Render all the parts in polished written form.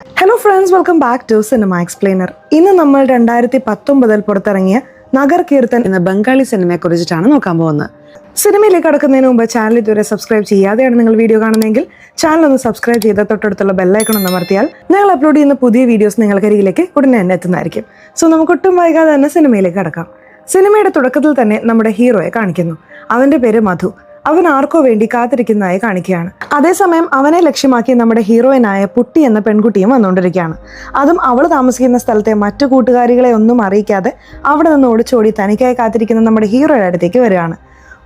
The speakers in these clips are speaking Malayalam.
Hello friends, welcome back to Cinema Explainer. ഇന്ന് നമ്മൾ 2019 പുറത്തിറങ്ങിയ നഗർ കീർത്തൻ എന്ന ബംഗാളി സിനിമയെ കുറിച്ചിട്ടാണ് നോക്കാൻ പോകുന്നത്. സിനിമയിലേക്ക് കടക്കുന്നതിന് മുമ്പ് ചാനൽ ഇതുവരെ സബ്സ്ക്രൈബ് ചെയ്യാതെയാണ് നിങ്ങൾ വീഡിയോ കാണുന്നതെങ്കിൽ ചാനൽ ഒന്ന് സബ്സ്ക്രൈബ് ചെയ്ത് തൊട്ടടുത്തുള്ള ബെല്ലൈക്കൺ ഒന്ന് അമർത്തിയാൽ ഞങ്ങൾ അപ്ലോഡ് ചെയ്യുന്ന പുതിയ വീഡിയോസ് നിങ്ങൾക്ക് അരികിലേക്ക് ഉടനെ തന്നെ എത്തുന്നതായിരിക്കും. സോ നമുക്ക് ഒട്ടും വൈകാതെ തന്നെ സിനിമയിലേക്ക് കടക്കാം. സിനിമയുടെ തുടക്കത്തിൽ തന്നെ നമ്മുടെ ഹീറോയെ കാണിക്കുന്നു. അവന്റെ പേര് മധു. അവൻ ആർക്കോ വേണ്ടി കാത്തിരിക്കുന്നതായി കാണിക്കുകയാണ്. അതേസമയം അവനെ ലക്ഷ്യമാക്കി നമ്മുടെ ഹീറോയിനായ പുട്ടി എന്ന പെൺകുട്ടിയും വന്നുകൊണ്ടിരിക്കുകയാണ്. അതും അവൾ താമസിക്കുന്ന സ്ഥലത്തെ മറ്റു കൂട്ടുകാരികളെ ഒന്നും അറിയിക്കാതെ അവിടെ നിന്ന് ഓടിച്ചോടി തനിക്കായി കാത്തിരിക്കുന്ന നമ്മുടെ ഹീറോയുടെ അടുത്തേക്ക് വരികയാണ്.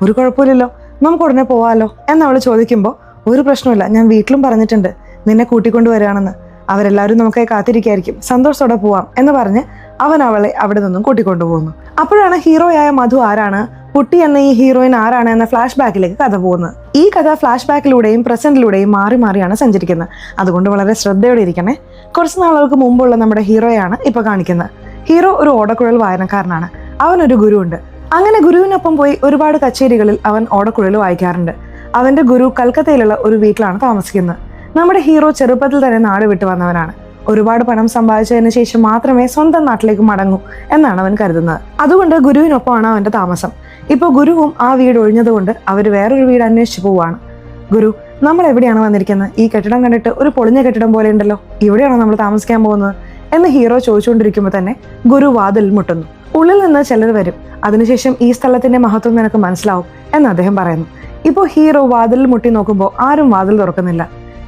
ഒരു കുഴപ്പമില്ലല്ലോ, നമുക്ക് ഉടനെ പോവാമല്ലോ എന്നവൾ ചോദിക്കുമ്പോൾ, ഒരു പ്രശ്നമില്ല, ഞാൻ വീട്ടിലും പറഞ്ഞിട്ടുണ്ട് നിന്നെ കൂട്ടിക്കൊണ്ട് വരികയാണെന്ന്. അവരെല്ലാവരും നമുക്കായി കാത്തിരിക്കായിരിക്കും, സന്തോഷത്തോടെ പോവാം എന്ന് പറഞ്ഞ് അവൻ അവളെ അവിടെ നിന്നും കൂട്ടിക്കൊണ്ടു പോകുന്നു. അപ്പോഴാണ് ഹീറോയായ മധു ആരാണ്, പുട്ടി എന്ന ഈ ഹീറോയിൻ ആരാണ് എന്ന ഫ്ലാഷ് ബാക്കിലേക്ക് കഥ പോകുന്നത്. ഈ കഥ ഫ്ലാഷ് ബാക്കിലൂടെയും പ്രസന്റിലൂടെയും മാറി മാറിയാണ് സഞ്ചരിക്കുന്നത്. അതുകൊണ്ട് വളരെ ശ്രദ്ധയോടെ ഇരിക്കണേ. കുറച്ച് നാളുകൾക്ക് മുമ്പുള്ള നമ്മുടെ ഹീറോയാണ് ഇപ്പൊ കാണിക്കുന്നത്. ഹീറോ ഒരു ഓടക്കുഴൽ വായനക്കാരനാണ്. അവനൊരു ഗുരുവുണ്ട്. അങ്ങനെ ഗുരുവിനൊപ്പം പോയി ഒരുപാട് കച്ചേരികളിൽ അവൻ ഓടക്കുഴൽ വായിക്കാറുണ്ട്. അവന്റെ ഗുരു കൽക്കത്തയിലുള്ള ഒരു വീട്ടിലാണ് താമസിക്കുന്നത്. നമ്മുടെ ഹീറോ ചെറുപ്പത്തിൽ തന്നെ നാട് വിട്ടു വന്നവനാണ്. ഒരുപാട് പണം സമ്പാദിച്ചതിന് ശേഷം മാത്രമേ സ്വന്തം നാട്ടിലേക്ക് മടങ്ങൂ എന്നാണ് അവൻ കരുതുന്നത്. അതുകൊണ്ട് ഗുരുവിനൊപ്പമാണ് അവന്റെ താമസം. ഇപ്പോൾ ഗുരുവും ആ വീട് ഒഴിഞ്ഞതുകൊണ്ട് അവർ വേറൊരു വീട് അന്വേഷിച്ചു പോവാണ്. ഗുരു, നമ്മൾ എവിടെയാണ് വന്നിരിക്കുന്നത്? ഈ കെട്ടിടം കണ്ടിട്ട് ഒരു പൊളിഞ്ഞ കെട്ടിടം പോലെ ഉണ്ടല്ലോ, ഇവിടെയാണോ നമ്മൾ താമസിക്കാൻ പോകുന്നത് എന്ന് ഹീറോ ചോദിച്ചുകൊണ്ടിരിക്കുമ്പോൾ തന്നെ ഗുരു വാതിൽ മുട്ടുന്നു. ഉള്ളിൽ നിന്ന് ചിലർ വരും. അതിനുശേഷം ഈ സ്ഥലത്തിന്റെ മഹത്വം നിനക്ക് മനസ്സിലാവും എന്ന് അദ്ദേഹം പറയുന്നു. ഇപ്പോൾ ഹീറോ വാതിലിൽ മുട്ടി നോക്കുമ്പോൾ ആരും വാതിൽ തുറക്കുന്നില്ല.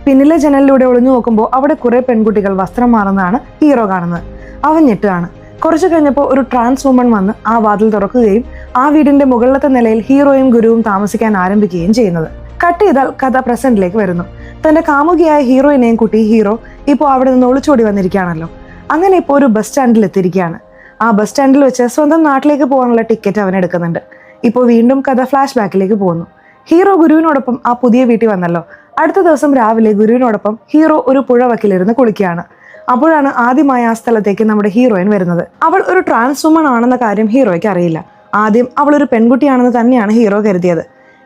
പിന്നിലെ ജനലിലൂടെ ഒളിഞ്ഞു നോക്കുമ്പോൾ അവിടെ കുറെ പെൺകുട്ടികൾ വസ്ത്രം മാറുന്നതാണ് ഹീറോ കാണുന്നത്. അവൻ ഞെട്ടുകയാണ്. കുറച്ചു കഴിഞ്ഞപ്പോൾ ഒരു ട്രാൻസ് വുമൺ വന്ന് ആ വാതിൽ തുറക്കുകയും ആ വീടിന്റെ മുകളിലത്തെ നിലയിൽ ഹീറോയും ഗുരുവും താമസിക്കാൻ ആരംഭിക്കുകയും ചെയ്യുന്നത്. കട്ട് ചെയ്താൽ കഥ പ്രസന്റിലേക്ക് വരുന്നു. തന്റെ കാമുകിയായ ഹീറോയിനെയും കൂട്ടി ഹീറോ ഇപ്പോൾ അവിടെ നിന്ന് ഒളിച്ചോടി വന്നിരിക്കുകയാണല്ലോ. അങ്ങനെ ഇപ്പോൾ ഒരു ബസ് സ്റ്റാൻഡിൽ എത്തിയിരിക്കുകയാണ്. ആ ബസ് സ്റ്റാൻഡിൽ വെച്ച് സ്വന്തം നാട്ടിലേക്ക് പോകാനുള്ള ടിക്കറ്റ് അവൻ എടുക്കുന്നുണ്ട്. ഇപ്പോൾ വീണ്ടും കഥ ഫ്ലാഷ് ബാക്കിലേക്ക് പോകുന്നു. ഹീറോ ഗുരുവിനോടൊപ്പം ആ പുതിയ വീട്ടിൽ വന്നല്ലോ. അടുത്ത ദിവസം രാവിലെ ഗുരുവിനോടൊപ്പം ഹീറോ ഒരു പുഴ വക്കിലിരുന്ന് കുളിക്കുകയാണ്. അപ്പോഴാണ് ആദ്യമായി ആ സ്ഥലത്തേക്ക് നമ്മുടെ ഹീറോയിൻ വരുന്നത്. അവൾ ഒരു ട്രാൻസ് വുമൺ ആണെന്ന കാര്യം ഹീറോയ്ക്ക് അറിയില്ല. ആദ്യം അവൾ ഒരു പെൺകുട്ടിയാണെന്ന് തന്നെയാണ് ഹീറോ കരുതിയത്.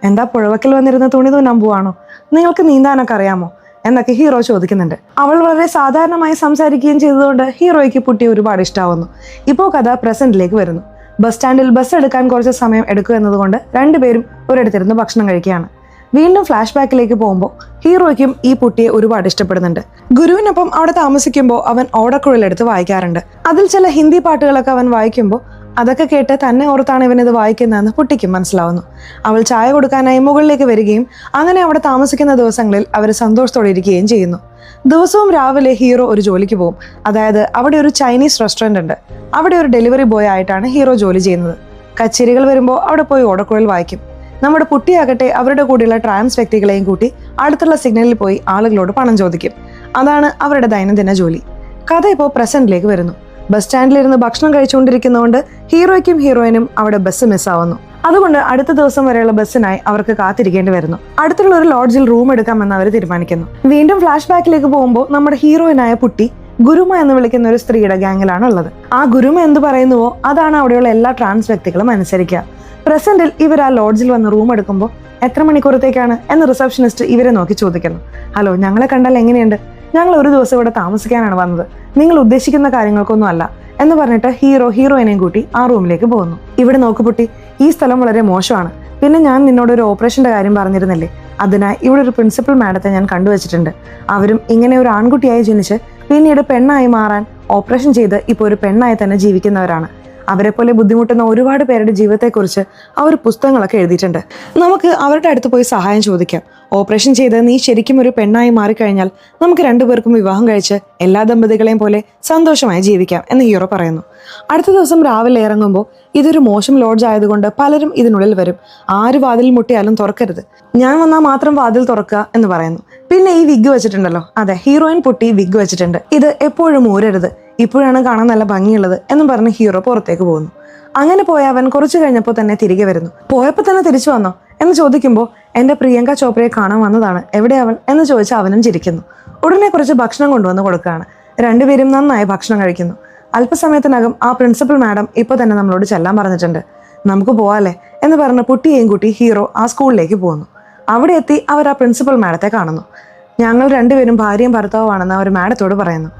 എന്താ പുഴവക്കിൽ വന്നിരുന്ന തുണി തുന്നാൻ പോവാണോ? നിങ്ങൾക്ക് നീന്താനൊക്കെ അറിയാമോ എന്നൊക്കെ ഹീറോ ചോദിക്കുന്നുണ്ട്. അവൾ വളരെ സാധാരണമായി സംസാരിക്കുകയും ചെയ്തതുകൊണ്ട് ഹീറോയ്ക്ക് പുട്ടിയെ ഒരുപാട് ഇഷ്ടമാവുന്നു. ഇപ്പോൾ കഥ പ്രസന്റിലേക്ക് വരുന്നു. ബസ് സ്റ്റാൻഡിൽ ബസ് എടുക്കാൻ കുറച്ച് സമയം എടുക്കുക എന്നതുകൊണ്ട് രണ്ടുപേരും ഒരിടത്തിരുന്ന് ഭക്ഷണം കഴിക്കുകയാണ്. വീണ്ടും ഫ്ലാഷ് ബാക്കിലേക്ക് പോകുമ്പോൾ ഹീറോയ്ക്കും ഈ പുട്ടിയെ ഒരുപാട് ഇഷ്ടപ്പെടുന്നുണ്ട്. ഗുരുവിനൊപ്പം അവിടെ താമസിക്കുമ്പോൾ അവൻ ഓടക്കുഴലെടുത്ത് വായിക്കാറുണ്ട്. അതിൽ ചില ഹിന്ദി പാട്ടുകളൊക്കെ അവൻ വായിക്കുമ്പോൾ അതൊക്കെ കേട്ട് തന്നെ ഓർത്താണ് ഇവനിത് വായിക്കുന്നതെന്ന് പുട്ടിക്കും മനസ്സിലാവുന്നു. അവൾ ചായ കൊടുക്കാനായി മുകളിലേക്ക് വരികയും അങ്ങനെ അവിടെ താമസിക്കുന്ന ദിവസങ്ങളിൽ അവർ സന്തോഷത്തോടെ ഇരിക്കുകയും ചെയ്യുന്നു. ദിവസവും രാവിലെ ഹീറോ ഒരു ജോലിക്ക് പോകും. അതായത് അവിടെ ഒരു ചൈനീസ് റെസ്റ്റോറന്റ് ഉണ്ട്. അവിടെ ഒരു ഡെലിവറി ബോയ് ആയിട്ടാണ് ഹീറോ ജോലി ചെയ്യുന്നത്. കച്ചേരികൾ വരുമ്പോൾ അവിടെ പോയി ഓടക്കുഴൽ വായിക്കും. നമ്മുടെ പുട്ടിയാകട്ടെ അവരുടെ കൂടെയുള്ള ട്രാൻസ് വ്യക്തികളെയും കൂട്ടി അടുത്തുള്ള സിഗ്നലിൽ പോയി ആളുകളോട് പണം ചോദിക്കും. അതാണ് അവരുടെ ദൈനംദിന ജോലി. കഥ ഇപ്പോൾ പ്രസന്റിലേക്ക് വരുന്നു. ബസ് സ്റ്റാൻഡിലിരുന്ന് ഭക്ഷണം കഴിച്ചുകൊണ്ടിരിക്കുന്നതുകൊണ്ട് ഹീറോയ്ക്കും ഹീറോയിനും അവിടെ ബസ് മിസ്സാവുന്നു. അതുകൊണ്ട് അടുത്ത ദിവസം വരെയുള്ള ബസ്സിനായി അവർക്ക് കാത്തിരിക്കേണ്ടി വരുന്നു. അടുത്തുള്ള ഒരു ലോഡ്ജിൽ റൂം എടുക്കാമെന്ന് അവർ തീരുമാനിക്കുന്നു. വീണ്ടും ഫ്ലാഷ് ബാക്കിലേക്ക് പോകുമ്പോൾ നമ്മുടെ ഹീറോയിനായ പുട്ടി ഗുരുമ എന്ന് വിളിക്കുന്ന ഒരു സ്ത്രീയുടെ ഗ്യാങ്ങിലാണ് ഉള്ളത്. ആ ഗുരുമ എന്ത് പറയുന്നുവോ അതാണ് അവിടെയുള്ള എല്ലാ ട്രാൻസ് വ്യക്തികളും അനുസരിക്കുക. പ്രസന്റിൽ ഇവർ ആ ലോഡ്ജിൽ വന്ന് റൂം എടുക്കുമ്പോൾ എത്ര മണിക്കൂറത്തേക്കാണ് എന്ന് റിസപ്ഷനിസ്റ്റ് ഇവരെ നോക്കി ചോദിക്കുന്നു. ഹലോ, ഞങ്ങളെ കണ്ടാൽ എങ്ങനെയുണ്ട്? ഞങ്ങൾ ഒരു ദിവസം ഇവിടെ താമസിക്കാനാണ് വന്നത്, നിങ്ങൾ ഉദ്ദേശിക്കുന്ന കാര്യങ്ങൾക്കൊന്നും അല്ല എന്ന് പറഞ്ഞിട്ട് ഹീറോയിനെയും കൂട്ടി ആ റൂമിലേക്ക് പോകുന്നു. ഇവിടെ നോക്ക് പുട്ടി, ഈ സ്ഥലം വളരെ മോശമാണ്. പിന്നെ ഞാൻ നിന്നോട് ഒരു ഓപ്പറേഷന്റെ കാര്യം പറഞ്ഞിരുന്നില്ലേ, അതിനായി ഇവിടെ ഒരു പ്രിൻസിപ്പൽ മാഡത്തെ ഞാൻ കണ്ടുവച്ചിട്ടുണ്ട്. അവരും ഇങ്ങനെ ഒരു ആൺകുട്ടിയായി ജനിച്ച് പിന്നീട് പെണ്ണായി മാറാൻ ഓപ്പറേഷൻ ചെയ്ത് ഇപ്പോൾ ഒരു പെണ്ണായി തന്നെ ജീവിക്കുന്നവരാണ്. അവരെ പോലെ ബുദ്ധിമുട്ടുന്ന ഒരുപാട് പേരുടെ ജീവിതത്തെക്കുറിച്ച് അവർ പുസ്തകങ്ങളൊക്കെ എഴുതിയിട്ടുണ്ട്. നമുക്ക് അവരുടെ അടുത്ത് പോയി സഹായം ചോദിക്കാം. ഓപ്പറേഷൻ ചെയ്ത് നീ ശരിക്കും ഒരു പെണ്ണായി മാറിക്കഴിഞ്ഞാൽ നമുക്ക് രണ്ടുപേർക്കും വിവാഹം കഴിച്ച് എല്ലാ ദമ്പതികളെയും പോലെ സന്തോഷമായി ജീവിക്കാം എന്ന് ഹീറോ പറയുന്നു. അടുത്ത ദിവസം രാവിലെ ഇറങ്ങുമ്പോൾ ഇതൊരു മോശം ലോഡ്ജ് ആയതുകൊണ്ട് പലരും ഇതിനുള്ളിൽ വരും. ആര് വാതിൽ മുട്ടിയാലും തുറക്കരുത്, ഞാൻ വന്നാൽ മാത്രം വാതിൽ തുറക്കുക എന്ന് പറയുന്നു. പിന്നെ ഈ വിഗ് വെച്ചിട്ടുണ്ടല്ലോ, അതെ, ഹീറോയിൻ പുട്ടി വിഗ് വെച്ചിട്ടുണ്ട്. ഇത് എപ്പോഴും ഊരരുത്, ഇപ്പോഴാണ് കാണാൻ നല്ല ഭംഗിയുള്ളത് എന്നും പറഞ്ഞ് ഹീറോ പുറത്തേക്ക് പോകുന്നു. അങ്ങനെ പോയ അവൻ കുറച്ചു കഴിഞ്ഞപ്പോൾ തന്നെ തിരികെ വരുന്നു. പോയപ്പോൾ തന്നെ തിരിച്ചു വന്നോ എന്ന് ചോദിക്കുമ്പോൾ എന്റെ പ്രിയങ്ക ചോപ്രയെ കാണാൻ വന്നതാണ്, എവിടെ അവൻ എന്ന് ചോദിച്ച് അവനും ചിരിക്കുന്നു. ഉടനെ കുറച്ച് ഭക്ഷണം കൊണ്ടുവന്ന് കൊടുക്കുകയാണ്. രണ്ടുപേരും നന്നായി ഭക്ഷണം കഴിക്കുന്നു. അല്പസമയത്തിനകം ആ പ്രിൻസിപ്പൽ മാഡം ഇപ്പോൾ തന്നെ നമ്മളോട് ചെല്ലാൻ പറഞ്ഞിട്ടുണ്ട്, നമുക്ക് പോവാല്ലേ എന്ന് പറഞ്ഞ് പുട്ടിയെയും കൂട്ടി ഹീറോ ആ സ്കൂളിലേക്ക് പോകുന്നു. അവിടെ എത്തി അവർ ആ പ്രിൻസിപ്പൽ മാഡത്തെ കാണുന്നു. ഞങ്ങൾ രണ്ടുപേരും ഭാര്യയും ഭർത്താവുമാണെന്ന് അവർ മാഡത്തോട് പറയുന്നു.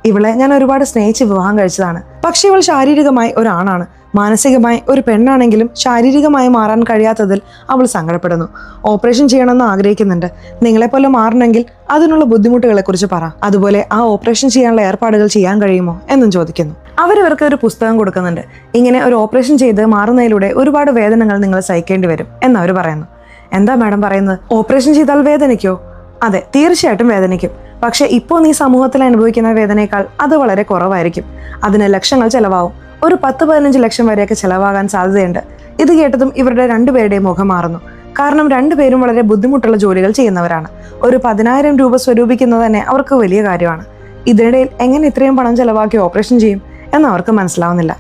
ഇവളെ ഞാൻ ഒരുപാട് സ്നേഹിച്ച് വിവാഹം കഴിച്ചതാണ്. പക്ഷെ ഇവൾ ശാരീരികമായി ഒരാണാണ്. മാനസികമായി ഒരു പെണ്ണാണെങ്കിലും ശാരീരികമായി മാറാൻ കഴിയാത്തതിൽ അവൾ സങ്കടപ്പെടുന്നു. ഓപ്പറേഷൻ ചെയ്യണമെന്ന് ആഗ്രഹിക്കുന്നുണ്ട്. നിങ്ങളെപ്പോലെ മാറണമെങ്കിൽ അതിനുള്ള ബുദ്ധിമുട്ടുകളെ കുറിച്ച് പറ. അതുപോലെ ആ ഓപ്പറേഷൻ ചെയ്യാനുള്ള ഏർപ്പാടുകൾ ചെയ്യാൻ കഴിയുമോ എന്നും ചോദിക്കുന്നു. അവരിവർക്ക് ഒരു പുസ്തകം കൊടുക്കുന്നുണ്ട്. ഇങ്ങനെ ഒരു ഓപ്പറേഷൻ ചെയ്ത് മാറുന്നതിലൂടെ ഒരുപാട് വേദനകൾ നിങ്ങൾ സഹിക്കേണ്ടി വരും എന്നവർ പറയുന്നു. എന്താ മാഡം പറയുന്നത്? ഓപ്പറേഷൻ ചെയ്താൽ വേദനിക്കോ? അതെ, തീർച്ചയായിട്ടും വേദനിക്കും. പക്ഷെ ഇപ്പോൾ നീ സമൂഹത്തിൽ അനുഭവിക്കുന്ന വേദനയേക്കാൾ അത് വളരെ കുറവായിരിക്കും. അതിന് ലക്ഷങ്ങൾ ചെലവാകും. ഒരു 10-15 ലക്ഷം വരെയൊക്കെ ചെലവാകാൻ സാധ്യതയുണ്ട്. ഇത് കേട്ടതും ഇവരുടെ രണ്ടുപേരുടെയും മുഖം മാറുന്നു. കാരണം രണ്ടുപേരും വളരെ ബുദ്ധിമുട്ടുള്ള ജോലികൾ ചെയ്യുന്നവരാണ്. ഒരു 10,000 രൂപ സ്വരൂപിക്കുന്നത് തന്നെ അവർക്ക് വലിയ കാര്യമാണ്. ഇതിനിടയിൽ എങ്ങനെ ഇത്രയും പണം ചെലവാക്കി ഓപ്പറേഷൻ ചെയ്യും എന്ന് അവർക്ക് മനസ്സിലാവുന്നില്ല.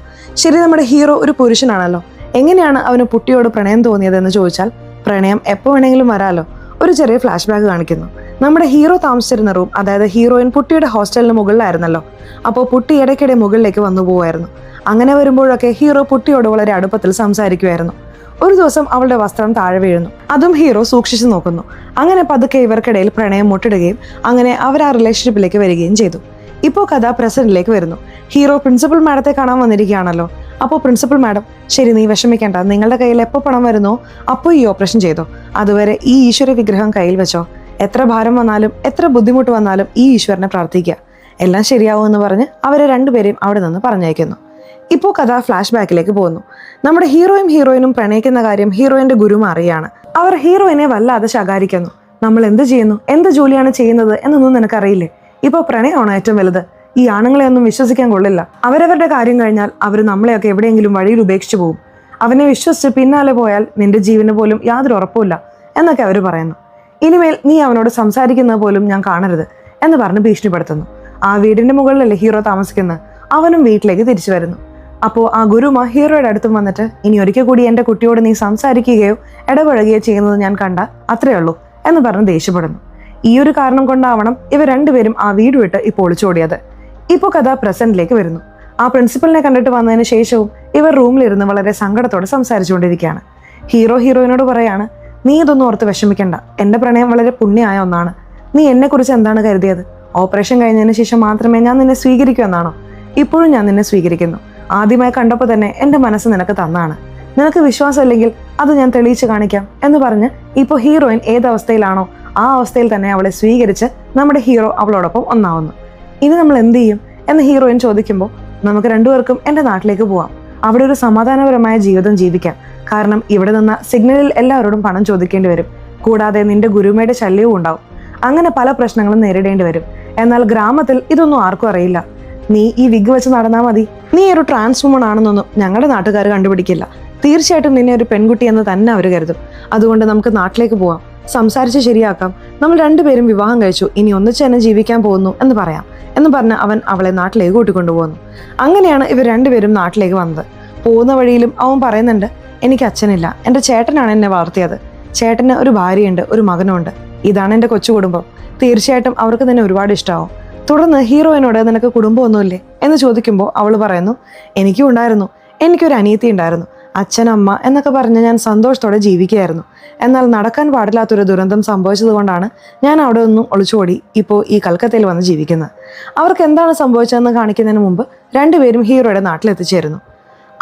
ശരി, നമ്മുടെ ഹീറോ ഒരു പുരുഷനാണല്ലോ. എങ്ങനെയാണ് അവന് പുട്ടിയോട് പ്രണയം തോന്നിയതെന്ന് ചോദിച്ചാൽ, പ്രണയം എപ്പോൾ വേണമെങ്കിലും വരാലോ. ഒരു ചെറിയ ഫ്ലാഷ് ബാക്ക് കാണിക്കുന്നു. നമ്മുടെ ഹീറോ താമസിച്ചിരുന്ന റൂം, അതായത് ഹീറോയിൻ പുട്ടിയുടെ ഹോസ്റ്റലിന് മുകളിലായിരുന്നല്ലോ. അപ്പോൾ പുട്ടി ഇടയ്ക്കിടെ മുകളിലേക്ക് വന്നു പോവായിരുന്നു. അങ്ങനെ വരുമ്പോഴൊക്കെ ഹീറോ പുട്ടിയോട് വളരെ അടുപ്പത്തിൽ സംസാരിക്കുമായിരുന്നു. ഒരു ദിവസം അവളുടെ വസ്ത്രം താഴെ വീഴുന്നു. അതും ഹീറോ സൂക്ഷിച്ചു നോക്കുന്നു. അങ്ങനെ പതുക്കെ ഇവർക്കിടയിൽ പ്രണയം മുട്ടിടുകയും അങ്ങനെ അവർ ആ റിലേഷൻഷിപ്പിലേക്ക് വരികയും ചെയ്തു. ഇപ്പോൾ കഥ പ്രസന്റിലേക്ക് വരുന്നു. ഹീറോ പ്രിൻസിപ്പൽ മാഡത്തെ കാണാൻ വന്നിരിക്കുകയാണല്ലോ. അപ്പോൾ പ്രിൻസിപ്പൽ മാഡം, ശരി നീ വിഷമിക്കേണ്ട, നിങ്ങളുടെ കയ്യിൽ എപ്പോൾ പണം വരുന്നോ അപ്പോൾ ഈ ഓപ്പറേഷൻ ചെയ്തോ. അതുവരെ ഈ ഈശ്വര വിഗ്രഹം കയ്യിൽ വെച്ചോ. എത്ര ഭാരം വന്നാലും എത്ര ബുദ്ധിമുട്ട് വന്നാലും ഈ ഈശ്വരനെ പ്രാർത്ഥിക്കുക, എല്ലാം ശരിയാവുമെന്ന് പറഞ്ഞ് അവരെ രണ്ടുപേരെയും അവിടെ നിന്ന് പറഞ്ഞയക്കുന്നു. ഇപ്പോൾ കഥ ഫ്ലാഷ് ബാക്കിലേക്ക് പോകുന്നു. നമ്മുടെ ഹീറോയും ഹീറോയിനും പ്രണയിക്കുന്ന കാര്യം ഹീറോയിന്റെ ഗുരുവും അറിയാണ്. അവർ ഹീറോയിനെ വല്ലാതെ ശകാരിക്കുന്നു. നമ്മൾ എന്ത് ചെയ്യുന്നു, എന്ത് ജോലിയാണ് ചെയ്യുന്നത് എന്നൊന്നും നിനക്കറിയില്ലേ? ഇപ്പോൾ പ്രണയമാണോ ഏറ്റവും വലുത്? ഈ ആണുങ്ങളെ ഒന്നും വിശ്വസിക്കാൻ കൊള്ളില്ല. അവരവരുടെ കാര്യം കഴിഞ്ഞാൽ അവർ നമ്മളെയൊക്കെ എവിടെയെങ്കിലും വഴിയിൽ ഉപേക്ഷിച്ചു പോകും. അവനെ വിശ്വസിച്ച് പിന്നാലെ പോയാൽ നിന്റെ ജീവന് പോലും യാതൊരു ഉറപ്പുമില്ല എന്നൊക്കെ അവർ പറയുന്നു. ഇനിമേൽ നീ അവനോട് സംസാരിക്കുന്നത് പോലും ഞാൻ കാണരുത് എന്ന് പറഞ്ഞ് ഭീഷണിപ്പെടുത്തുന്നു. ആ വീടിന്റെ മുകളിലല്ലേ ഹീറോ താമസിക്കുന്നത്. അവനും വീട്ടിലേക്ക് തിരിച്ചു വരുന്നു. അപ്പോൾ ആ ഗുരുമ ഹീറോയുടെ അടുത്തും വന്നിട്ട്, ഇനി ഒരിക്കൽ കൂടി എൻ്റെ കുട്ടിയോട് നീ സംസാരിക്കുകയോ ഇടപഴകുകയോ ചെയ്യുന്നത് ഞാൻ കണ്ട അത്രേ ഉള്ളൂ എന്ന് പറഞ്ഞ് ദേഷ്യപ്പെടുന്നു. ഈ ഒരു കാരണം കൊണ്ടാവണം ഇവർ രണ്ടുപേരും ആ വീട് വിട്ട് ഇപ്പോൾ ഒളിച്ചോടിയത്. ഇപ്പോൾ കഥ പ്രസന്റിലേക്ക് വരുന്നു. ആ പ്രിൻസിപ്പലിനെ കണ്ടിട്ട് വന്നതിന് ശേഷവും ഇവർ റൂമിലിരുന്ന് വളരെ സങ്കടത്തോടെ സംസാരിച്ചുകൊണ്ടിരിക്കുകയാണ്. ഹീറോ ഹീറോയിനോട് പറയാണ്, നീ ഇതൊന്നും ഓർത്ത് വിഷമിക്കണ്ട. എൻ്റെ പ്രണയം വളരെ പുണ്യമായ ഒന്നാണ്. നീ എന്നെക്കുറിച്ച് എന്താണ് കരുതിയത്? ഓപ്പറേഷൻ കഴിഞ്ഞതിന് ശേഷം മാത്രമേ ഞാൻ നിന്നെ സ്വീകരിക്കൂ എന്നാണോ? ഇപ്പോഴും ഞാൻ നിന്നെ സ്വീകരിക്കുന്നു. ആദ്യമായി കണ്ടപ്പോൾ തന്നെ എൻ്റെ മനസ്സ് നിനക്ക് തന്നാണ്. നിനക്ക് വിശ്വാസമില്ലെങ്കിൽ അത് ഞാൻ തെളിയിച്ച് കാണിക്കാം എന്ന് പറഞ്ഞ് ഇപ്പോൾ ഹീറോയിൻ ഏതവസ്ഥയിലാണോ ആ അവസ്ഥയിൽ തന്നെ അവളെ സ്വീകരിച്ച് നമ്മുടെ ഹീറോ അവളോടൊപ്പം ഒന്നാവുന്നു. ഇനി നമ്മൾ എന്ത് ചെയ്യും എന്ന് ഹീറോയിൻ ചോദിക്കുമ്പോൾ, നമുക്ക് രണ്ടുപേർക്കും എൻ്റെ നാട്ടിലേക്ക് പോവാം. അവിടെ ഒരു സമാധാനപരമായ ജീവിതം ജീവിക്കാം. കാരണം ഇവിടെ നിന്ന് സിഗ്നലിൽ എല്ലാവരോടും പണം ചോദിക്കേണ്ടി വരും. കൂടാതെ നിന്റെ ഗുരുമയുടെ ശല്യവും ഉണ്ടാവും. അങ്ങനെ പല പ്രശ്നങ്ങളും നേരിടേണ്ടി വരും. എന്നാൽ ഗ്രാമത്തിൽ ഇതൊന്നും ആർക്കും അറിയില്ല. നീ ഈ വിഗ് വെച്ച് നടന്നാൽ മതി. നീ ഒരു ട്രാൻസ് വുമൺ ആണെന്നൊന്നും ഞങ്ങളുടെ നാട്ടുകാർ കണ്ടുപിടിക്കില്ല. തീർച്ചയായിട്ടും നിന്നെ ഒരു പെൺകുട്ടി എന്ന് തന്നെ അവർ കരുതും. അതുകൊണ്ട് നമുക്ക് നാട്ടിലേക്ക് പോവാം, സംസാരിച്ച് ശരിയാക്കാം. നമ്മൾ രണ്ടുപേരും വിവാഹം കഴിച്ചു, ഇനി ഒന്നിച്ച് തന്നെ ജീവിക്കാൻ പോകുന്നു എന്ന് പറയാം എന്ന് പറഞ്ഞ് അവൻ അവളെ നാട്ടിലേക്ക് കൂട്ടിക്കൊണ്ടുപോകുന്നു. അങ്ങനെയാണ് ഇവർ രണ്ടുപേരും നാട്ടിലേക്ക് വന്നത്. പോകുന്ന വഴിയിലും അവൻ പറയുന്നുണ്ട്, എനിക്ക് അച്ഛനില്ല, എൻ്റെ ചേട്ടനാണ് എന്നെ വളർത്തിയത്. ചേട്ടന് ഒരു ഭാര്യയുണ്ട്, ഒരു മകനുണ്ട്. ഇതാണ് എൻ്റെ കൊച്ചു കുടുംബം. തീർച്ചയായിട്ടും അവർക്ക് തന്നെ ഒരുപാട് ഇഷ്ടമാവും. തുടർന്ന് ഹീറോയിനോട്, നിനക്ക് കുടുംബമൊന്നുമില്ലേ എന്ന് ചോദിക്കുമ്പോൾ അവൾ പറയുന്നു, എനിക്കും ഉണ്ടായിരുന്നു. എനിക്കൊരു അനിയത്തി ഉണ്ടായിരുന്നു. അച്ഛൻ, അമ്മ എന്നൊക്കെ പറഞ്ഞ് ഞാൻ സന്തോഷത്തോടെ ജീവിക്കുകയായിരുന്നു. എന്നാൽ നടക്കാൻ പാടില്ലാത്തൊരു ദുരന്തം സംഭവിച്ചത് കൊണ്ടാണ് ഞാൻ അവിടെ നിന്നും ഒളിച്ചോടി ഇപ്പോൾ ഈ കൽക്കത്തയിൽ വന്ന് ജീവിക്കുന്നത്. അവർക്ക് എന്താണ് സംഭവിച്ചതെന്ന് കാണിക്കുന്നതിന് മുമ്പ് രണ്ടുപേരും ഹീറോയുടെ നാട്ടിലെത്തിച്ചേരുന്നു.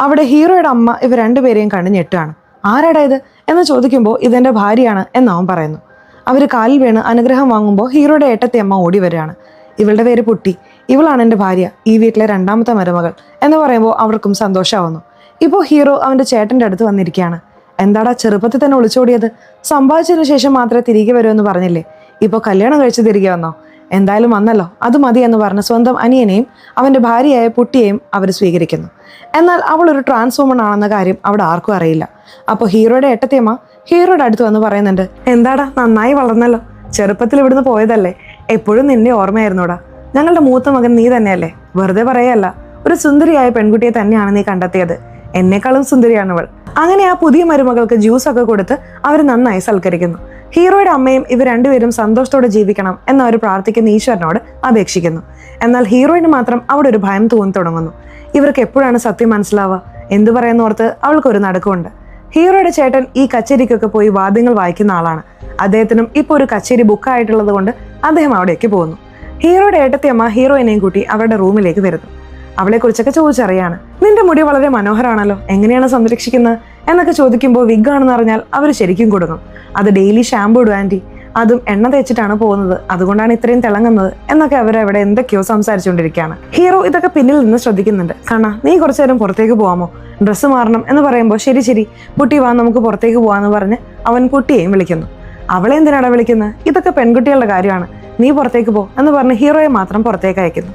അവിടെ ഹീറോയുടെ അമ്മ ഇവർ രണ്ടുപേരെയും കണ്ടു ഞെട്ടുകയാണ്. ആരാടാ ഇത് എന്ന് ചോദിക്കുമ്പോൾ ഇതെൻ്റെ ഭാര്യയാണ് എന്നവൻ പറയുന്നു. അവർ കാലിൽ വീണ് അനുഗ്രഹം വാങ്ങുമ്പോൾ ഹീറോയുടെ ഏട്ടത്തെ അമ്മ ഓടി വരികയാണ്. ഇവളുടെ പേര് പുട്ടി, ഇവളാണ് എൻ്റെ ഭാര്യ, ഈ വീട്ടിലെ രണ്ടാമത്തെ മരുമകൾ എന്ന് പറയുമ്പോൾ അവർക്കും സന്തോഷമാവുന്നു. ഇപ്പോൾ ഹീറോ അവൻ്റെ ചേട്ടൻ്റെ അടുത്ത് വന്നിരിക്കുകയാണ്. എന്താടാ ചെറുപ്പത്തിൽ തന്നെ ഒളിച്ചോടിയത്? സമ്പാദിച്ചതിന് ശേഷം മാത്രമേ തിരികെ വരുമെന്ന് പറഞ്ഞില്ലേ? ഇപ്പോൾ കല്യാണം കഴിച്ച് തിരികെ വന്നോ? എന്തായാലും വന്നല്ലോ, അത് മതി എന്ന് പറഞ്ഞ് സ്വന്തം അനിയനെയും അവൻ്റെ ഭാര്യയായ പുട്ടിയെയും അവർ സ്വീകരിക്കുന്നു. എന്നാൽ അവൾ ഒരു ട്രാൻസ് വുമൺ ആണെന്ന കാര്യം അവിടെ ആർക്കും അറിയില്ല. അപ്പോൾ ഹീറോയുടെ ഏട്ടത്തിയമ്മ ഹീറോയുടെ അടുത്ത് വന്ന് പറയുന്നുണ്ട്, എന്താടാ നന്നായി വളർന്നല്ലോ, ചെറുപ്പത്തിൽ ഇവിടുന്ന് പോയതല്ലേ, എപ്പോഴും നിന്നെ ഓർമ്മയായിരുന്നോടാ. ഞങ്ങളുടെ മൂത്ത മകൻ നീ തന്നെയല്ലേ? വെറുതെ പറയല്ല, ഒരു സുന്ദരിയായ പെൺകുട്ടിയെ തന്നെയാണ് നീ കണ്ടെത്തിയത്. എന്നെക്കാളും സുന്ദരിയാണവൾ. അങ്ങനെ ആ പുതിയ മരുമകൾക്ക് ജ്യൂസൊക്കെ കൊടുത്ത് അവർ നന്നായി സൽക്കരിക്കുന്നു. ഹീറോയുടെ അമ്മയും ഇവർ രണ്ടുപേരും സന്തോഷത്തോടെ ജീവിക്കണം എന്നവർ പ്രാർത്ഥിക്കുന്ന ഈശ്വരനോട് അപേക്ഷിക്കുന്നു. എന്നാൽ ഹീറോയിന് മാത്രം അവിടെ ഒരു ഭയം തോന്നി തുടങ്ങുന്നു. ഇവർക്ക് എപ്പോഴാണ് സത്യം മനസ്സിലാവുക? എന്തു പറയുന്നോർത്ത് അവൾക്കൊരു നടുക്കമുണ്ട്. ഹീറോയുടെ ചേട്ടൻ ഈ കച്ചേരിക്കൊക്കെ പോയി വാദ്യങ്ങൾ വായിക്കുന്ന ആളാണ്. അദ്ദേഹത്തിനും ഇപ്പോൾ ഒരു കച്ചേരി ബുക്കായിട്ടുള്ളത് കൊണ്ട് അദ്ദേഹം അവിടേക്ക് പോകുന്നു. ഹീറോയുടെ ഏട്ടത്തിയമ്മ ഹീറോയിനെയും കൂട്ടി അവരുടെ റൂമിലേക്ക് വരുന്നു. അവളെ കുറിച്ചൊക്കെ ചോദിച്ചറിയാണ്. നിന്റെ മുടി വളരെ മനോഹരമാണല്ലോ, എങ്ങനെയാണ് സംരക്ഷിക്കുന്നത് എന്നൊക്കെ ചോദിക്കുമ്പോൾ വിഗ് ആണെന്ന് അറിഞ്ഞാൽ അവർ ശരിക്കും കൊടുക്കും. അത് ഡെയിലി ഷാമ്പൂ ഇടും ആൻറ്റി, അതും എണ്ണ തേച്ചിട്ടാണ് പോകുന്നത്, അതുകൊണ്ടാണ് ഇത്രയും തിളങ്ങുന്നത് എന്നൊക്കെ അവരവിടെ എന്തൊക്കെയോ സംസാരിച്ചുകൊണ്ടിരിക്കുകയാണ്. ഹീറോ ഇതൊക്കെ പിന്നിൽ നിന്ന് ശ്രദ്ധിക്കുന്നുണ്ട്. കാണാ, നീ കുറച്ചു നേരം പുറത്തേക്ക് പോകാമോ, ഡ്രസ്സ് മാറണം എന്ന് പറയുമ്പോൾ ശരി പുട്ടി വാ നമുക്ക് പുറത്തേക്ക് പോവാന്ന് പറഞ്ഞ് അവൻ പുട്ടിയെയും വിളിക്കുന്നു. അവളെ എന്തിനാണ് വിളിക്കുന്നത്, ഇതൊക്കെ പെൺകുട്ടികളുടെ കാര്യമാണ്, നീ പുറത്തേക്ക് പോ എന്ന് പറഞ്ഞ് ഹീറോയെ മാത്രം പുറത്തേക്ക് അയക്കുന്നു.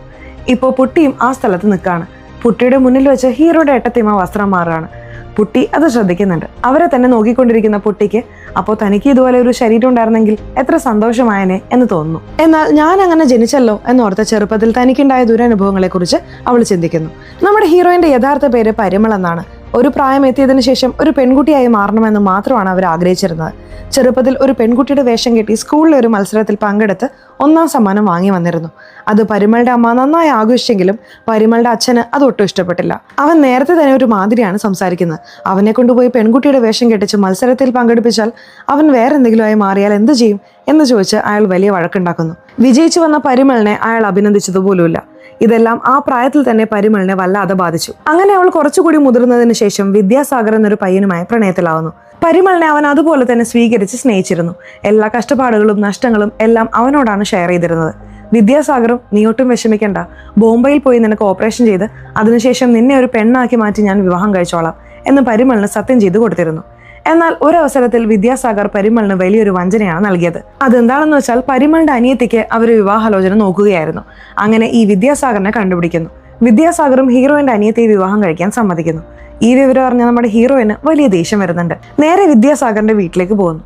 ഇപ്പോൾ പുട്ടിയും ആ സ്ഥലത്ത് നിൽക്കുകയാണ്. പുട്ടിയുടെ മുന്നിൽ വെച്ച് ഹീറോയുടെ ഏട്ടത്തിയമ്മ വസ്ത്രം മാറുകയാണ്. പുട്ടി അത് ശ്രദ്ധിക്കുന്നുണ്ട്. അവരെ തന്നെ നോക്കിക്കൊണ്ടിരിക്കുന്ന പുട്ടിക്ക് അപ്പോൾ തനിക്ക് ഇതുപോലെ ഒരു ശരീരം ഉണ്ടായിരുന്നെങ്കിൽ എത്ര സന്തോഷമായനെ എന്ന് തോന്നുന്നു. എന്നാൽ ഞാൻ അങ്ങനെ ജനിച്ചല്ലോ എന്നോർത്ത ചെറുപ്പത്തിൽ തനിക്കുണ്ടായ ദുരനുഭവങ്ങളെ കുറിച്ച് അവൾ ചിന്തിക്കുന്നു. നമ്മുടെ ഹീറോയിന്റെ യഥാർത്ഥ പേര് പരിമൾ എന്നാണ്. ഒരു പ്രായം എത്തിയതിനു ശേഷം ഒരു പെൺകുട്ടിയായി മാറണമെന്ന് മാത്രമാണ് അവർ ആഗ്രഹിച്ചിരുന്നത്. ചെറുപ്പത്തിൽ ഒരു പെൺകുട്ടിയുടെ വേഷം കെട്ടി സ്കൂളിലെ ഒരു മത്സരത്തിൽ പങ്കെടുത്ത് 1ാം സമ്മാനം വാങ്ങി വന്നിരുന്നു. അത് പരിമളുടെ അമ്മ നന്നായി ആഘോഷിച്ചെങ്കിലും പരിമളുടെ അച്ഛന് അത് ഒട്ടും ഇഷ്ടപ്പെട്ടില്ല. അവൻ നേരത്തെ തന്നെ ഒരു മാതിരിയാണ് സംസാരിക്കുന്നത്. അവനെ കൊണ്ടുപോയി പെൺകുട്ടിയുടെ വേഷം കെട്ടിച്ച് മത്സരത്തിൽ പങ്കെടുപ്പിച്ചാൽ അവൻ വേറെന്തെങ്കിലും ആയി മാറിയാൽ എന്ത് ചെയ്യും എന്ന് ചോദിച്ച് അയാൾ വലിയ വഴക്കുണ്ടാക്കുന്നു. വിജയിച്ചു വന്ന പരിമളിനെ അയാൾ അഭിനന്ദിച്ചതുപോലുമില്ല. ഇതെല്ലാം ആ പ്രായത്തിൽ തന്നെ പരിമളിനെ വല്ലാതെ ബാധിച്ചു. അങ്ങനെ അവൾ കുറച്ചുകൂടി മുതിർന്നതിന് ശേഷം വിദ്യാസാഗർ എന്നൊരു പയ്യനുമായി പ്രണയത്തിലാവുന്നു. പരിമളിനെ അവൻ അതുപോലെ തന്നെ സ്വീകരിച്ച് സ്നേഹിച്ചിരുന്നു. എല്ലാ കഷ്ടപ്പാടുകളും നഷ്ടങ്ങളും എല്ലാം അവനോടാണ് ഷെയർ ചെയ്തിരുന്നത്. വിദ്യാസാഗറും നീ ഒട്ടും വിഷമിക്കണ്ട, ബോംബെയിൽ പോയി നിനക്ക് ഓപ്പറേഷൻ ചെയ്ത് അതിനുശേഷം നിന്നെ ഒരു പെണ്ണാക്കി മാറ്റി ഞാൻ വിവാഹം കഴിച്ചോളാം എന്ന് പരിമളിന് സത്യം ചെയ്ത് കൊടുത്തിരുന്നു. എന്നാൽ ഒരവസരത്തിൽ വിദ്യാസാഗർ പരിമളിന് വലിയൊരു വഞ്ചനയാണ് നൽകിയത്. അതെന്താണെന്ന് വെച്ചാൽ പരിമളിന്റെ അനിയത്തിക്ക് അവർ വിവാഹാലോചന നോക്കുകയായിരുന്നു. അങ്ങനെ ഈ വിദ്യാസാഗറിനെ കണ്ടുപിടിക്കുന്നു. വിദ്യാസാഗറും ഹീറോയിന്റെ അനിയത്തിയെ വിവാഹം കഴിക്കാൻ സമ്മതിക്കുന്നു. ഈ വിവരം അറിഞ്ഞ നമ്മുടെ ഹീറോയിന് വലിയ ദേഷ്യം വരുന്നുണ്ട്. നേരെ വിദ്യാസാഗറിന്റെ വീട്ടിലേക്ക് പോകുന്നു.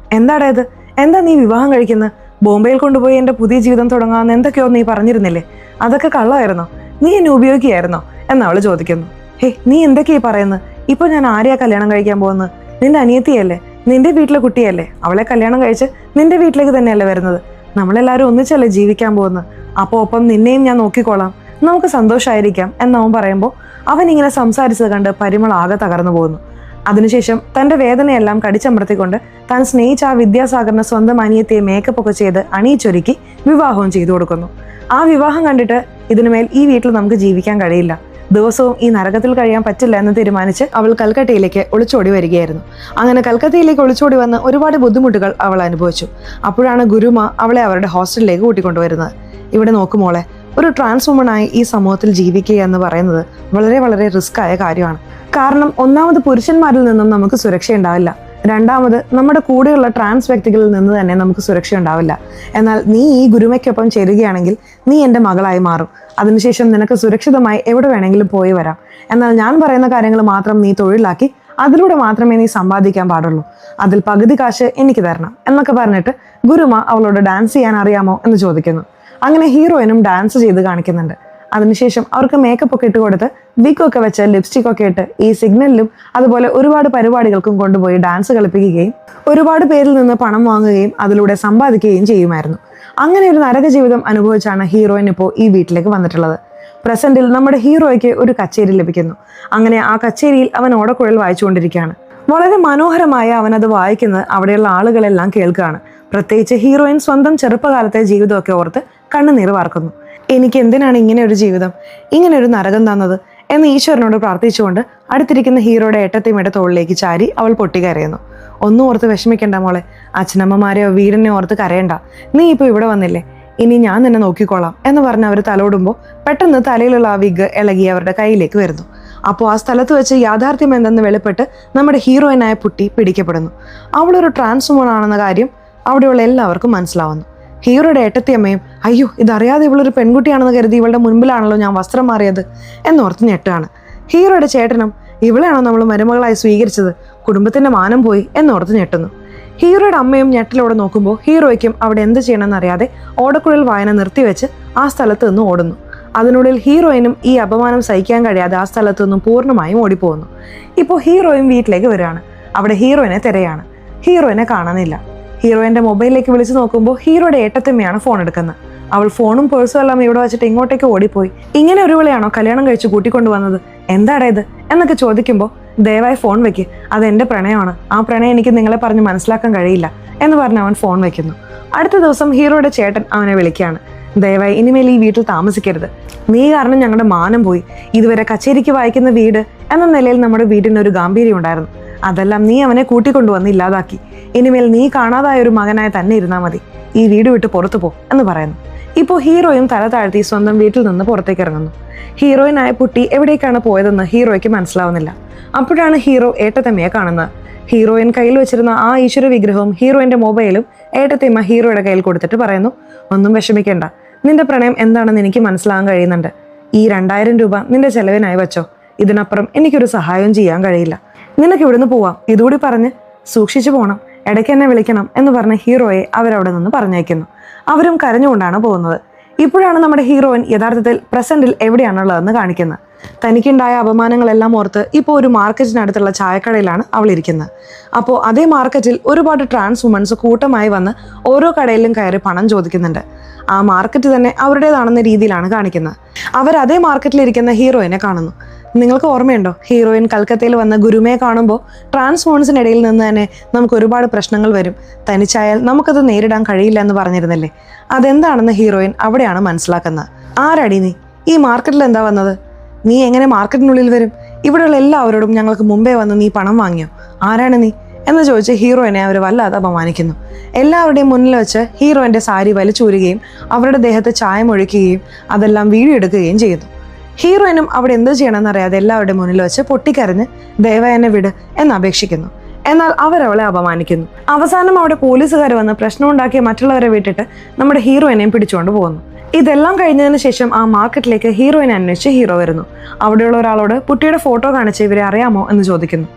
എന്താ നീ വിവാഹം കഴിക്കുന്നത്, ബോംബെയിൽ കൊണ്ടുപോയി എന്റെ പുതിയ ജീവിതം തുടങ്ങാമെന്ന് എന്തൊക്കെയോ നീ പറഞ്ഞിരുന്നില്ലേ, അതൊക്കെ കള്ളമായിരുന്നോ, നീ എന്നെ ഉപയോഗിക്കുകയായിരുന്നോ എന്ന് അവള് ചോദിക്കുന്നു. നീ എന്തൊക്കെയായി പറയുന്നത്, ഇപ്പൊ ഞാൻ ആരെയാ കല്യാണം കഴിക്കാൻ പോകുന്നത്, നിന്റെ അനിയത്തിയല്ലേ, നിന്റെ വീട്ടിലെ കുട്ടിയല്ലേ, അവളെ കല്യാണം കഴിച്ച് നിന്റെ വീട്ടിലേക്ക് തന്നെയല്ലേ വരുന്നത്, നമ്മളെല്ലാവരും ഒന്നിച്ചല്ലേ ജീവിക്കാൻ പോകുന്നത്, അപ്പോൾ ഒപ്പം നിന്നെയും ഞാൻ നോക്കിക്കോളാം, നമുക്ക് സന്തോഷമായിരിക്കാം എന്നവൻ പറയുമ്പോൾ അവൻ ഇങ്ങനെ സംസാരിച്ചത് കണ്ട് പരിമൾ ആകെ തകർന്നു പോകുന്നു. അതിനുശേഷം തന്റെ വേദനയെല്ലാം കടിച്ചമർത്തിക്കൊണ്ട് താൻ സ്നേഹിച്ച ആ വിദ്യാസാഗറിന് സ്വന്തം അനിയത്തിയെ മേക്കപ്പ് ഒക്കെ ചെയ്ത് അണിയിച്ചൊരുക്കി വിവാഹവും ചെയ്തു കൊടുക്കുന്നു. ആ വിവാഹം കണ്ടിട്ട് ഇതിനുമേൽ ഈ വീട്ടിൽ നമുക്ക് ജീവിക്കാൻ കഴിയില്ല, ദിവസവും ഈ നരകത്തിൽ കഴിയാൻ പറ്റില്ല എന്ന് തീരുമാനിച്ച് അവൾ കൽക്കട്ടയിലേക്ക് ഒളിച്ചോടി വരികയായിരുന്നു. അങ്ങനെ കൽക്കത്തയിലേക്ക് ഒളിച്ചോടി വന്ന് ഒരുപാട് ബുദ്ധിമുട്ടുകൾ അവൾ അനുഭവിച്ചു. അപ്പോഴാണ് ഗുരുമ അവളെ അവരുടെ ഹോസ്റ്റലിലേക്ക് കൂട്ടിക്കൊണ്ടുവരുന്നത്. ഇവിടെ നോക്കുമോളെ, ഒരു ട്രാൻസ് വുമണായി ഈ സമൂഹത്തിൽ ജീവിക്കുക എന്ന് പറയുന്നത് വളരെ വളരെ റിസ്ക് ആയ കാര്യമാണ്. കാരണം ഒന്നാമത് പുരുഷന്മാരിൽ നിന്നും നമുക്ക് സുരക്ഷ ഉണ്ടാവില്ല, രണ്ടാമത് നമ്മുടെ കൂടെയുള്ള ട്രാൻസ് വ്യക്തികളിൽ നിന്ന് തന്നെ നമുക്ക് സുരക്ഷ ഉണ്ടാവില്ല. എന്നാൽ നീ ഈ ഗുരുമയ്ക്കൊപ്പം ചേരുകയാണെങ്കിൽ നീ എൻ്റെ മകളായി മാറും. അതിനുശേഷം നിനക്ക് സുരക്ഷിതമായി എവിടെ വേണമെങ്കിലും പോയി വരാം. എന്നാൽ ഞാൻ പറയുന്ന കാര്യങ്ങൾ മാത്രം നീ തൊഴിലാക്കി അതിലൂടെ മാത്രമേ നീ സമ്പാദിക്കാൻ പാടുള്ളൂ, അതിൽ പകുതി കാശ് എനിക്ക് തരണം എന്നൊക്കെ പറഞ്ഞിട്ട് ഗുരുമ അവളോട് ഡാൻസ് ചെയ്യാൻ അറിയാമോ എന്ന് ചോദിക്കുന്നു. അങ്ങനെ ഹീറോയിനും ഡാൻസ് ചെയ്ത് കാണിക്കുന്നുണ്ട്. അതിനുശേഷം അവർക്ക് മേക്കപ്പ് ഒക്കെ ഇട്ട് കൊടുത്ത് വിഗൊക്കെ വെച്ച് ലിപ്സ്റ്റിക് ഒക്കെ ഇട്ട് ഈ സിഗ്നലിലും അതുപോലെ ഒരുപാട് പരിപാടികൾക്കും കൊണ്ടുപോയി ഡാൻസ് കളിപ്പിക്കുകയും ഒരുപാട് പേരിൽ നിന്ന് പണം വാങ്ങുകയും അതിലൂടെ സമ്പാദിക്കുകയും ചെയ്യുമായിരുന്നു. അങ്ങനെ ഒരു നരക ജീവിതം അനുഭവിച്ചാണ് ഹീറോയിൻ ഇപ്പോൾ ഈ വീട്ടിലേക്ക് വന്നിട്ടുള്ളത്. പ്രസന്റിൽ നമ്മുടെ ഹീറോയ്ക്ക് ഒരു കച്ചേരി ലഭിക്കുന്നു. അങ്ങനെ ആ കച്ചേരിയിൽ അവൻ ഓടക്കുഴൽ വായിച്ചുകൊണ്ടിരിക്കുകയാണ്. വളരെ മനോഹരമായ അവനത് വായിക്കുന്നത് അവിടെയുള്ള ആളുകളെല്ലാം കേൾക്കുകയാണ്. പ്രത്യേകിച്ച് ഹീറോയിൻ സ്വന്തം ചെറുപ്പകാലത്തെ ജീവിതമൊക്കെ ഓർത്ത് കണ്ണുനീർ വാർക്കുന്നു. എനിക്ക് എന്തിനാണ് ഇങ്ങനെ ഒരു ജീവിതം, ഇങ്ങനെ ഒരു നരകം തന്നത് എന്ന് ഈശ്വരനോട് പ്രാർത്ഥിച്ചുകൊണ്ട് അടുത്തിരിക്കുന്ന ഹീറോയുടെ ഏട്ടത്തിയമ്മയുടെ തോളിലേക്ക് ചാരി അവൾ പൊട്ടിക്കരയുന്നു. ഒന്നും ഓർത്ത് വിഷമിക്കണ്ട മോളെ, അച്ഛനമ്മമാരെയോ വീടിനെ ഓർത്ത് കരയണ്ട, നീ ഇപ്പോൾ ഇവിടെ വന്നില്ലേ, ഇനി ഞാൻ നിന്നെ നോക്കിക്കോളാം എന്ന് പറഞ്ഞ് അവർ തലോടുമ്പോൾ പെട്ടെന്ന് തലയിലുള്ള ആ വിഗ് ഇളകി അവരുടെ കയ്യിലേക്ക് വരുന്നു. അപ്പോൾ ആ സ്ഥലത്ത് വെച്ച് യാഥാർത്ഥ്യം എന്തെന്ന് വെളിപ്പെട്ട് നമ്മുടെ ഹീറോയിനായ പുട്ടി പിടിക്കപ്പെടുന്നു. അവളൊരു ട്രാൻസ് വുമൺ ആണെന്ന കാര്യം അവിടെയുള്ള എല്ലാവർക്കും മനസ്സിലാവുന്നു. ഹീറോയുടെ ഏട്ടത്തിയമ്മയും അയ്യോ ഇതറിയാതെ ഇവളൊരു പെൺകുട്ടിയാണെന്ന് കരുതി ഇവളുടെ മുൻപിലാണല്ലോ ഞാൻ വസ്ത്രം മാറിയത് എന്നോർത്ത് ഞെട്ടാണ്. ഹീറോയുടെ ചേട്ടനും ഇവളെയാണോ നമ്മൾ മരുമകളായി സ്വീകരിച്ചത്, കുടുംബത്തിന്റെ മാനം പോയി എന്നോർത്ത് ഞെട്ടുന്നു. ഹീറോയുടെ അമ്മയും ഞെട്ടിലൂടെ നോക്കുമ്പോൾ ഹീറോയ്ക്കും അവിടെ എന്ത് ചെയ്യണമെന്ന് അറിയാതെ ഓടക്കുഴൽ വായന നിർത്തിവെച്ച് ആ സ്ഥലത്ത് നിന്ന് ഓടുന്നു. അതിനുള്ളിൽ ഹീറോയിനും ഈ അപമാനം സഹിക്കാൻ കഴിയാതെ ആ സ്ഥലത്തു നിന്നും പൂർണ്ണമായും ഓടിപ്പോകുന്നു. ഇപ്പോൾ ഹീറോയും വീട്ടിലേക്ക് വരികയാണ്. അവിടെ ഹീറോയിനെ തിരയാണ്. ഹീറോയിനെ കാണാനില്ല. ഹീറോയിന്റെ മൊബൈലിലേക്ക് വിളിച്ചു നോക്കുമ്പോൾ ഹീറോയുടെ ഏട്ടത്തിയമ്മയാണ് ഫോൺ എടുക്കുന്നത്. അവൾ ഫോണും പേഴ്സും എല്ലാം ഇവിടെ വെച്ചിട്ട് ഇങ്ങോട്ടേക്ക് ഓടിപ്പോയി. ഇങ്ങനെ ഒരു വിളയാണോ കല്യാണം കഴിച്ച് കൂട്ടിക്കൊണ്ടുവന്നത്, എന്താടാ ഇത് എന്നൊക്കെ ചോദിക്കുമ്പോൾ ദയവായി ഫോൺ വെക്ക്, അതെൻ്റെ പ്രണയമാണ്, ആ പ്രണയം എനിക്ക് നിങ്ങളെ പറഞ്ഞ് മനസ്സിലാക്കാൻ കഴിയില്ല എന്ന് പറഞ്ഞ് അവൻ ഫോൺ വെക്കുന്നു. അടുത്ത ദിവസം ഹീറോയുടെ ചേട്ടൻ അവനെ വിളിക്കുകയാണ്. ദയവായി ഇനിമേൽ ഈ വീട്ടിൽ താമസിക്കരുത്, നീ കാരണം ഞങ്ങളുടെ മാനം പോയി. ഇതുവരെ കച്ചേരിക്ക് വായിക്കുന്ന വീട് എന്ന നിലയിൽ നമ്മുടെ വീടിന് ഒരു ഗാംഭീര്യം ഉണ്ടായിരുന്നു, അതെല്ലാം നീ അവനെ കൂട്ടിക്കൊണ്ടുവന്ന് ഇല്ലാതാക്കി. ഇനിമേൽ നീ കാണാതായ ഒരു മകനായി തന്നെ ഇരുന്നാൽ മതി, ഈ വീട് വിട്ട് പുറത്തു പോ എന്ന് പറയുന്നു. ഇപ്പോൾ ഹീറോയും തല താഴ്ത്തി സ്വന്തം വീട്ടിൽ നിന്ന് പുറത്തേക്ക് ഇറങ്ങുന്നു. ഹീറോയിനായ കുട്ടി എവിടേക്കാണ് പോയതെന്ന് ഹീറോയ്ക്ക് മനസ്സിലാവുന്നില്ല. അപ്പോഴാണ് ഹീറോ ഏട്ടത്തമ്മയെ കാണുന്നത്. ഹീറോയിൻ കയ്യിൽ വെച്ചിരുന്ന ആ ഈശ്വര വിഗ്രഹവും ഹീറോയിന്റെ മൊബൈലും ഏട്ടത്തമ്മ ഹീറോയുടെ കയ്യിൽ കൊടുത്തിട്ട് പറയുന്നു, ഒന്നും വിഷമിക്കേണ്ട, നിന്റെ പ്രണയം എന്താണെന്ന് എനിക്ക് മനസ്സിലാകാൻ കഴിയുന്നുണ്ട്. ഈ 2000 രൂപ നിന്റെ ചെലവിനായി വെച്ചോ, ഇതിനപ്പുറം എനിക്കൊരു സഹായവും ചെയ്യാൻ കഴിയില്ല, നിനക്ക് ഇവിടുന്ന് പോവാം. ഇതുകൂടി പറഞ്ഞ് സൂക്ഷിച്ചു പോകണം, ഇടയ്ക്ക് എന്നെ വിളിക്കണം എന്ന് പറഞ്ഞ് ഹീറോയെ അവരവിടെ നിന്ന് പറഞ്ഞയക്കുന്നു. അവരും കരഞ്ഞുകൊണ്ടാണ് പോകുന്നത്. ഇപ്പോഴാണ് നമ്മുടെ ഹീറോയിൻ യഥാർത്ഥത്തിൽ പ്രസന്റിൽ എവിടെയാണുള്ളതെന്ന് കാണിക്കുന്നത്. തനിക്കുണ്ടായ അപമാനങ്ങളെല്ലാം ഓർത്ത് ഇപ്പോൾ ഒരു മാർക്കറ്റിനടുത്തുള്ള ചായക്കടയിലാണ് അവൾ ഇരിക്കുന്നത്. അപ്പോൾ അതേ മാർക്കറ്റിൽ ഒരുപാട് ട്രാൻസ് വുമൻസ് കൂട്ടമായി വന്ന് ഓരോ കടയിലും കയറി പണം ചോദിക്കുന്നുണ്ട്. ആ മാർക്കറ്റ് തന്നെ അവരുടേതാണെന്ന രീതിയിലാണ് കാണിക്കുന്നത്. അവർ അതേ മാർക്കറ്റിലിരിക്കുന്ന ഹീറോയിനെ കാണുന്നു. നിങ്ങൾക്ക് ഓർമ്മയുണ്ടോ, ഹീറോയിൻ കൽക്കത്തയിൽ വന്ന ഗുരുമയെ കാണുമ്പോൾ ട്രാൻസ് വുമൻസിനിടയിൽ നിന്ന് തന്നെ നമുക്ക് ഒരുപാട് പ്രശ്നങ്ങൾ വരും, തനിച്ചായാൽ നമുക്കത് നേരിടാൻ കഴിയില്ല എന്ന് പറഞ്ഞിരുന്നില്ലേ? അതെന്താണെന്ന് ഹീറോയിൻ അവിടെയാണ് മനസ്സിലാക്കുന്നത്. ആരടി നീ? ഈ മാർക്കറ്റിൽ എന്താ വന്നത്? നീ എങ്ങനെ മാർക്കറ്റിനുള്ളിൽ വരും? ഇവിടെയുള്ള എല്ലാവരോടും ഞങ്ങൾക്ക് മുമ്പേ വന്ന് നീ പണം വാങ്ങിയോ? ആരാണ് നീ എന്ന് ചോദിച്ച് ഹീറോയിനെ അവർ വല്ലാതെ അപമാനിക്കുന്നു. എല്ലാവരുടെയും മുന്നിൽ വെച്ച് ഹീറോയിൻ്റെ സാരി വലിച്ചൂരുകയും അവരുടെ ദേഹത്ത് ചായമൊഴിക്കുകയും അതെല്ലാം വീഡിയോ എടുക്കുകയും ചെയ്യുന്നു. ഹീറോയിനും അവിടെ എന്ത് ചെയ്യണമെന്നറിയാതെ എല്ലാവരുടെ മുന്നിൽ വെച്ച് പൊട്ടിക്കരഞ്ഞ് ദയവായി എന്നെ വിട് എന്ന് അപേക്ഷിക്കുന്നു. എന്നാൽ അവരവളെ അപമാനിക്കുന്നു. അവസാനം അവിടെ പോലീസുകാർ വന്ന് പ്രശ്നമുണ്ടാക്കിയ മറ്റുള്ളവരെ വിട്ടിട്ട് നമ്മുടെ ഹീറോയിനെയും പിടിച്ചുകൊണ്ട് പോകുന്നു. ഇതെല്ലാം കഴിഞ്ഞതിന് ശേഷം ആ മാർക്കറ്റിലേക്ക് ഹീറോയിനെ അന്വേഷിച്ച് ഹീറോ വരുന്നു. അവിടെയുള്ള ഒരാളോട് കുട്ടിയുടെ ഫോട്ടോ കാണിച്ച് ഇവരെ അറിയാമോ എന്ന് ചോദിക്കുന്നു.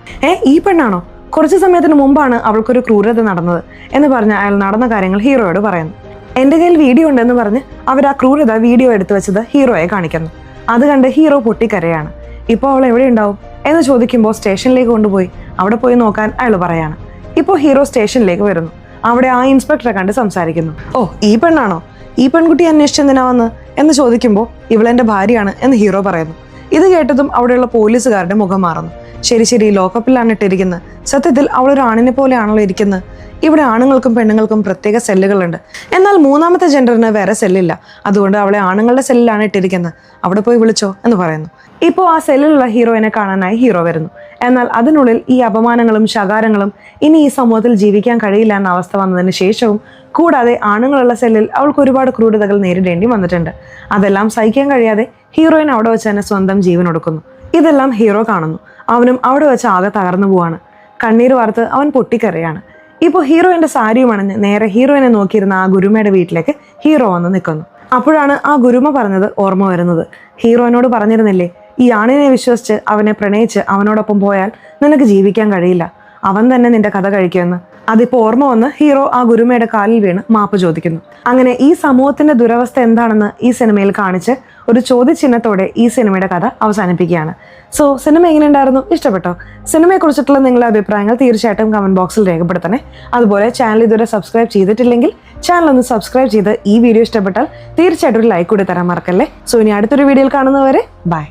ഈ പെണ്ണാണോ? കുറച്ച് സമയത്തിന് മുമ്പാണ് അവൾക്കൊരു ക്രൂരത നടന്നത് എന്ന് പറഞ്ഞ് അയാൾ നടന്ന കാര്യങ്ങൾ ഹീറോയോട് പറയുന്നു. എൻ്റെ കയ്യിൽ വീഡിയോ ഉണ്ടെന്ന് പറഞ്ഞ് അവർ ആ ക്രൂരത വീഡിയോ എടുത്തു വെച്ചത് ഹീറോയെ കാണിക്കുന്നു. അത് കണ്ട് ഹീറോ പൊട്ടിക്കരയാണ്. ഇപ്പോൾ അവൾ എവിടെ ഉണ്ടാവും എന്ന് ചോദിക്കുമ്പോൾ സ്റ്റേഷനിലേക്ക് കൊണ്ടുപോയി അവിടെ പോയി നോക്കാൻ അയാൾ പറയാണ്. ഇപ്പോൾ ഹീറോ സ്റ്റേഷനിലേക്ക് വരുന്നു. അവിടെ ആ ഇൻസ്പെക്ടറെ കണ്ട് സംസാരിക്കുന്നു. ഓ, ഈ പെണ്ണാണോ? ഈ പെൺകുട്ടി അന്വേഷിച്ചെന്തിനാ വന്ന് എന്ന് ചോദിക്കുമ്പോൾ ഇവളെൻ്റെ ഭാര്യയാണ് എന്ന് ഹീറോ പറയുന്നു. ഇത് കേട്ടതും അവിടെയുള്ള പോലീസുകാരുടെ മുഖം മാറുന്നു. ശരി, ലോക്കപ്പിലാണ് ഇട്ടിരിക്കുന്നത്. സത്യത്തിൽ അവളൊരു ആണിനെ പോലെയാണല്ലോ ഇരിക്കുന്നത്. ഇവിടെ ആണുങ്ങൾക്കും പെണ്ണുങ്ങൾക്കും പ്രത്യേക സെല്ലുകളുണ്ട്, എന്നാൽ മൂന്നാമത്തെ ജെൻഡറിന് വേറെ സെല്ലില്ല. അതുകൊണ്ട് അവളെ ആണുങ്ങളുടെ സെല്ലിലാണ് ഇട്ടിരിക്കുന്നത്, അവിടെ പോയി വിളിച്ചോ എന്ന് പറയുന്നു. ഇപ്പോൾ ആ സെല്ലിലുള്ള ഹീറോയിനെ കാണാനായി ഹീറോ വരുന്നു. എന്നാൽ അതിനുള്ളിൽ ഈ അപമാനങ്ങളും ശകാരങ്ങളും ഇനി ഈ സമൂഹത്തിൽ ജീവിക്കാൻ കഴിയില്ല എന്ന അവസ്ഥ വന്നതിന് ശേഷവും കൂടാതെ ആണുങ്ങളുള്ള സെല്ലിൽ അവൾക്ക് ഒരുപാട് ക്രൂരതകൾ നേരിടേണ്ടി വന്നിട്ടുണ്ട്. അതെല്ലാം സഹിക്കാൻ കഴിയാതെ ഹീറോയിൻ അവിടെ വെച്ച് തന്നെ സ്വന്തം ജീവൻ ഒടുക്കുന്നു. ഇതെല്ലാം ഹീറോ കാണുന്നു. അവനും അവിടെ വെച്ച് ആകെ തകർന്നു പോവാണ്. കണ്ണീര് വാർത്ത് അവൻ പൊട്ടിക്കരയാണ്. ഇപ്പോൾ ഹീറോയിന്റെ സാരിയും അണിഞ്ഞ് നേരെ ഹീറോയിനെ നോക്കിയിരുന്ന ആ ഗുരുമയുടെ വീട്ടിലേക്ക് ഹീറോ വന്ന് നിൽക്കുന്നു. അപ്പോഴാണ് ആ ഗുരുമ പറഞ്ഞത് ഓർമ്മ വരുന്നത്. ഹീറോയിനോട് പറഞ്ഞിരുന്നില്ലേ, ഈ ആണിനെ വിശ്വസിച്ച് അവനെ പ്രണയിച്ച് അവനോടൊപ്പം പോയാൽ നിനക്ക് ജീവിക്കാൻ കഴിയില്ല, അവൻ തന്നെ നിന്റെ കഥ കഴിക്കുമെന്ന്. അതിപ്പോൾ ഓർമ്മ വന്ന് ഹീറോ ആ ഗുരുമയുടെ കാലിൽ വീണ് മാപ്പ് ചോദിക്കുന്നു. അങ്ങനെ ഈ സമൂഹത്തിന്റെ ദുരവസ്ഥ എന്താണെന്ന് ഈ സിനിമയിൽ കാണിച്ച് ഒരു ചോദ്യചിഹ്നത്തോടെ ഈ സിനിമയുടെ കഥ അവസാനിപ്പിക്കുകയാണ്. സോ സിനിമ എങ്ങനെ ഉണ്ടായിരുന്നു? ഇഷ്ടപ്പെട്ടോ? സിനിമയെക്കുറിച്ചിട്ടുള്ള നിങ്ങളുടെ അഭിപ്രായങ്ങൾ തീർച്ചയായിട്ടും കമന്റ് ബോക്സിൽ രേഖപ്പെടുത്തണേ. അതുപോലെ ചാനൽ ഇതുവരെ സബ്സ്ക്രൈബ് ചെയ്തിട്ടില്ലെങ്കിൽ ചാനൽ ഒന്ന് സബ്സ്ക്രൈബ് ചെയ്ത് ഈ വീഡിയോ ഇഷ്ടപ്പെട്ടാൽ തീർച്ചയായിട്ടും ഒരു ലൈക്ക് കൂടി തരാൻ മറക്കല്ലേ. സോ ഇനി അടുത്തൊരു വീഡിയോയിൽ കാണുന്നവരെ ബൈ.